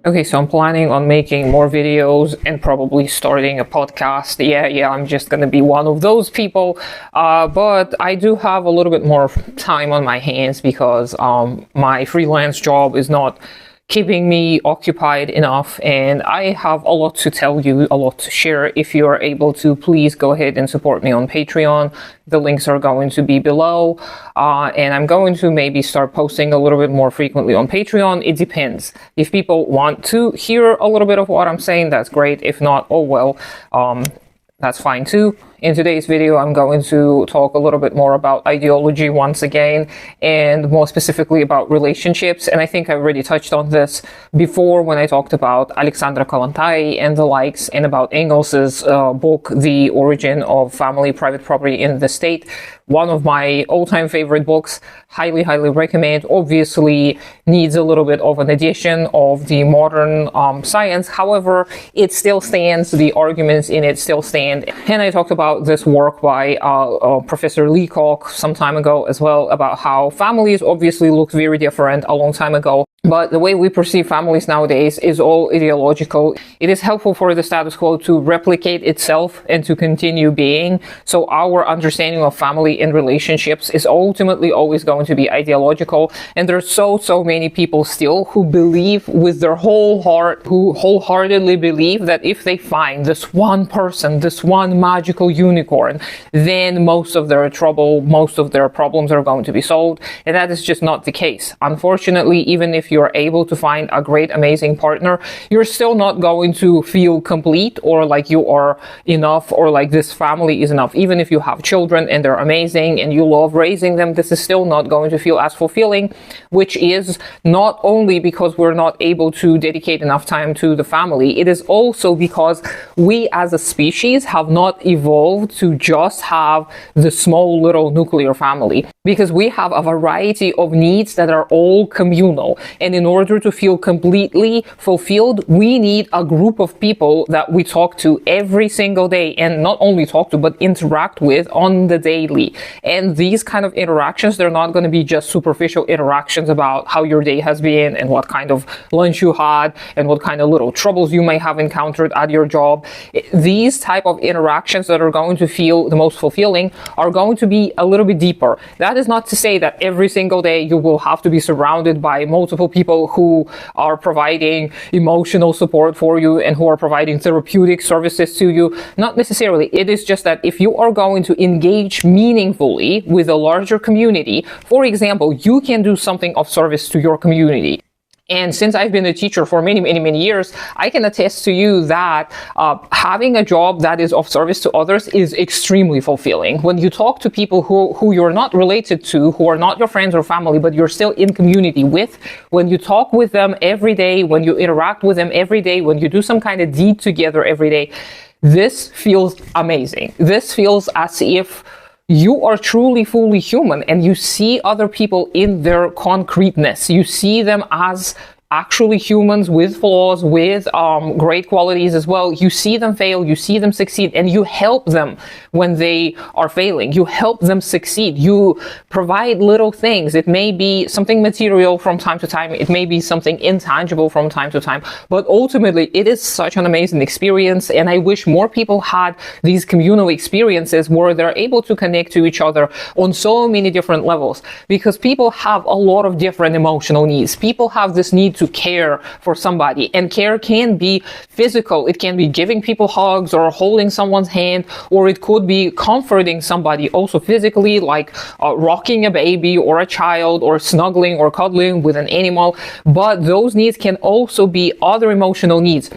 Okay, so I'm planning on making more videos and probably starting a podcast. Yeah, I'm just gonna be one of those people. But I do have a little bit more time on my hands because my freelance job is not keeping me occupied enough, and I have a lot to tell you, a lot to share. If you are able to, please go ahead and support me on Patreon. The links are going to be below, and I'm going to maybe start posting a little bit more frequently on Patreon. It depends. If people want to hear a little bit of what I'm saying, that's great. If not, oh well, that's fine too. In today's video, I'm going to talk a little bit more about ideology once again, and more specifically about relationships. And I think I already touched on this before when I talked about Alexandra Kollontai and the likes, and about Engels's book, The Origin of Family, Private Property in the State. One of my all-time favorite books. Highly recommend. Obviously needs a little bit of an addition of the modern science. However, it still stands. The arguments in it still stand. And I talked about this work by Professor Leacock some time ago as well, about how families obviously looked very different a long time ago. But the way we perceive families nowadays is all ideological. It is helpful for the status quo to replicate itself and to continue being. So our understanding of family and relationships is ultimately always going to be ideological. And there's so many people still who believe with their whole heart, who wholeheartedly believe that if they find this one person, this one magical unicorn, then most of their trouble, most of their problems are going to be solved. And that is just not the case. Unfortunately, even if you're able to find a great, amazing partner, you're still not going to feel complete, or like you are enough, or like this family is enough. Even if you have children and they're amazing and you love raising them, this is still not going to feel as fulfilling, which is not only because we're not able to dedicate enough time to the family, it is also because we as a species have not evolved to just have the small little nuclear family, because we have a variety of needs that are all communal. And in order to feel completely fulfilled, we need a group of people that we talk to every single day, and not only talk to, but interact with on the daily. And these kind of interactions, they're not going to be just superficial interactions about how your day has been and what kind of lunch you had and what kind of little troubles you may have encountered at your job. These type of interactions that are going to feel the most fulfilling are going to be a little bit deeper. That is not to say that every single day you will have to be surrounded by multiple people who are providing emotional support for you and who are providing therapeutic services to you. Not necessarily. It is just that if you are going to engage meaningfully with a larger community, for example, you can do something of service to your community. And since I've been a teacher for many years, I can attest to you that having a job that is of service to others is extremely fulfilling. When you talk to people who you're not related to, who are not your friends or family, but you're still in community with, when you talk with them every day, when you interact with them every day, when you do some kind of deed together every day, this feels amazing. This feels as if you are truly fully human, and you see other people in their concreteness. You see them as actually humans with flaws, with great qualities as well. You see them fail, you see them succeed, and you help them when they are failing. You help them succeed. You provide little things. It may be something material from time to time. It may be something intangible from time to time. But ultimately, it is such an amazing experience, and I wish more people had these communal experiences where they're able to connect to each other on so many different levels, because people have a lot of different emotional needs. People have this need to care for somebody, and care can be physical. It can be giving people hugs or holding someone's hand, or it could be comforting somebody also physically, like rocking a baby or a child, or snuggling or cuddling with an animal. But those needs can also be other emotional needs.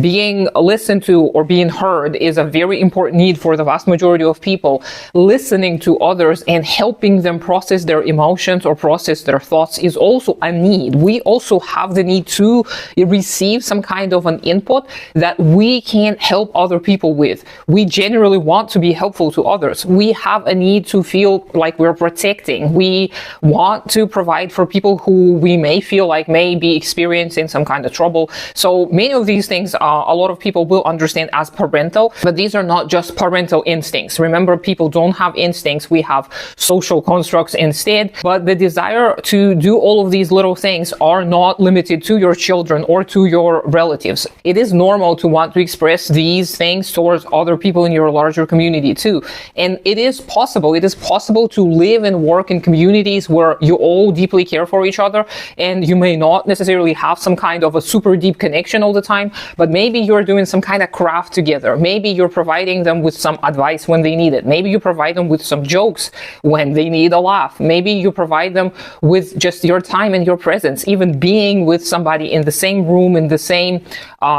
Being listened to or being heard is a very important need for the vast majority of people. Listening to others and helping them process their emotions or process their thoughts is also a need. We also have the need to receive some kind of an input that we can't help other people with. We generally want to be helpful to others. We have a need to feel like we're protecting. We want to provide for people who we may feel like may be experiencing some kind of trouble. So many of these things a lot of people will understand as parental, but these are not just parental instincts. Remember, people don't have instincts. We have social constructs instead, but the desire to do all of these little things are not limited to your children or to your relatives. It is normal to want to express these things towards other people in your larger community too. And it is possible to live and work in communities where you all deeply care for each other, and you may not necessarily have some kind of a super deep connection all the time, but maybe you're doing some kind of craft together. Maybe you're providing them with some advice when they need it. Maybe you provide them with some jokes when they need a laugh. Maybe you provide them with just your time and your presence. Even being with somebody in the same room, in the same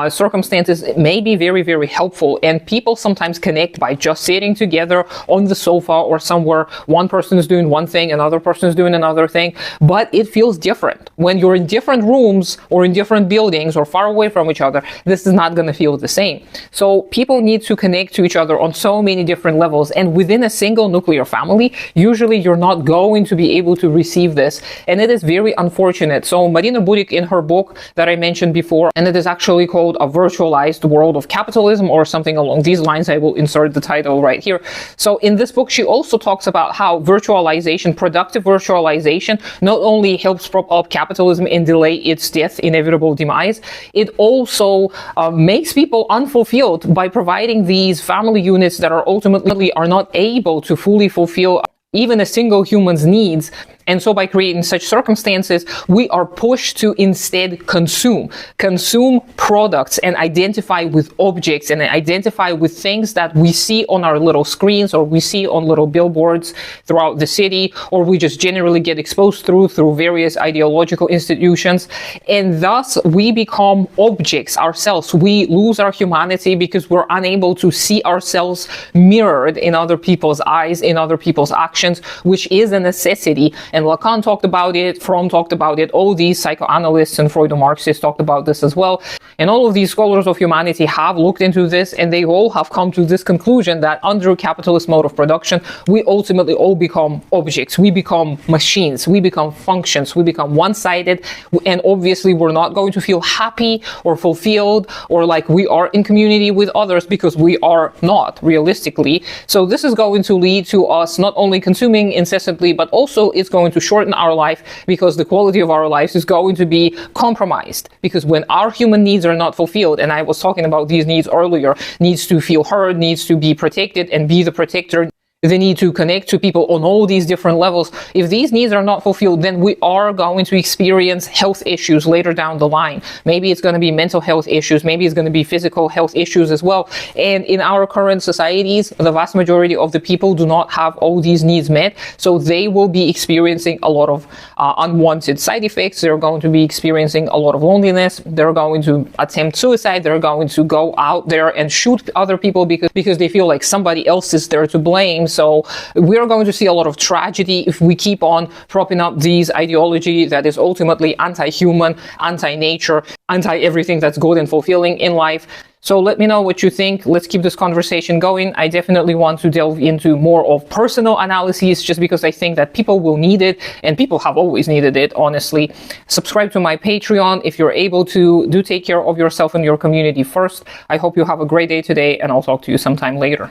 circumstances, may be very, very helpful. And people sometimes connect by just sitting together on the sofa or somewhere. One person is doing one thing, another person is doing another thing, but it feels different. When you're in different rooms or in different buildings or far away from each other, this is not going to feel the same. So people need to connect to each other on so many different levels. And within a single nuclear family, usually you're not going to be able to receive this. And it is very unfortunate. So Marina Burik, in her book that I mentioned before, and it is actually called A Virtualized World of Capitalism or something along these lines. I will insert the title right here. So in this book, she also talks about how virtualization, productive virtualization, not only helps prop up capitalism and delay its death, inevitable demise, it also makes people unfulfilled by providing these family units that are ultimately are not able to fully fulfill even a single human's needs. And so by creating such circumstances, we are pushed to instead consume products and identify with objects and identify with things that we see on our little screens or we see on little billboards throughout the city, or we just generally get exposed through various ideological institutions. And thus we become objects ourselves. We lose our humanity because we're unable to see ourselves mirrored in other people's eyes, in other people's actions, which is a necessity. And Lacan talked about it, Fromm talked about it, all these psychoanalysts and Freudo-Marxists talked about this as well. And all of these scholars of humanity have looked into this, and they all have come to this conclusion that under capitalist mode of production, we ultimately all become objects. We become machines. We become functions. We become one-sided. And obviously, we're not going to feel happy or fulfilled or like we are in community with others, because we are not, realistically. So this is going to lead to us not only consuming incessantly, but also it's going to shorten our life, because the quality of our lives is going to be compromised. Because when our human needs are not fulfilled, and I was talking about these needs earlier, needs to feel heard, needs to be protected and be the protector, the need to connect to people on all these different levels. If these needs are not fulfilled, then we are going to experience health issues later down the line. Maybe it's going to be mental health issues. Maybe it's going to be physical health issues as well. And in our current societies, the vast majority of the people do not have all these needs met. So they will be experiencing a lot of unwanted side effects. They're going to be experiencing a lot of loneliness. They're going to attempt suicide. They're going to go out there and shoot other people because they feel like somebody else is there to blame. So we're going to see a lot of tragedy if we keep on propping up these ideology that is ultimately anti-human, anti-nature, anti-everything that's good and fulfilling in life. So let me know what you think. Let's keep this conversation going. I definitely want to delve into more of personal analyses, just because I think that people will need it, and people have always needed it, honestly. Subscribe to my Patreon if you're able to. Do take care of yourself and your community first. I hope you have a great day today, and I'll talk to you sometime later.